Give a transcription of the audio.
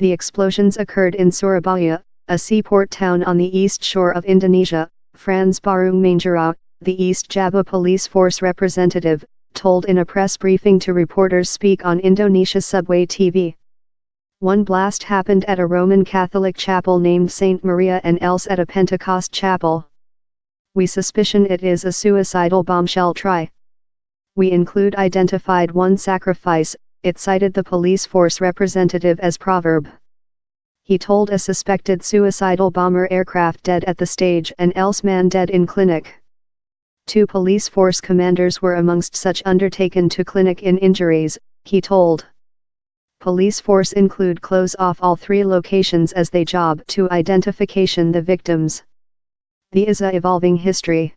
The explosions occurred in Surabaya, a seaport town on the east shore of Indonesia. Frans Barung Manjaro, the East Java Police Force representative, told in a press briefing to reporters speak on Indonesia Subway TV. One blast happened at a Roman Catholic chapel named Saint Maria and else at a Pentecost chapel. We suspicion it is a suicidal bombshell try. We include identified one sacrifice, it cited the police force representative as proverb. He told a suspected suicidal bomber aircraft dead at the stage and else man dead in clinic. 2 police force commanders were amongst such undertaken to clinic in injuries, he told. Police force include close off all 3 locations as they job to identification the victims. The is a evolving history.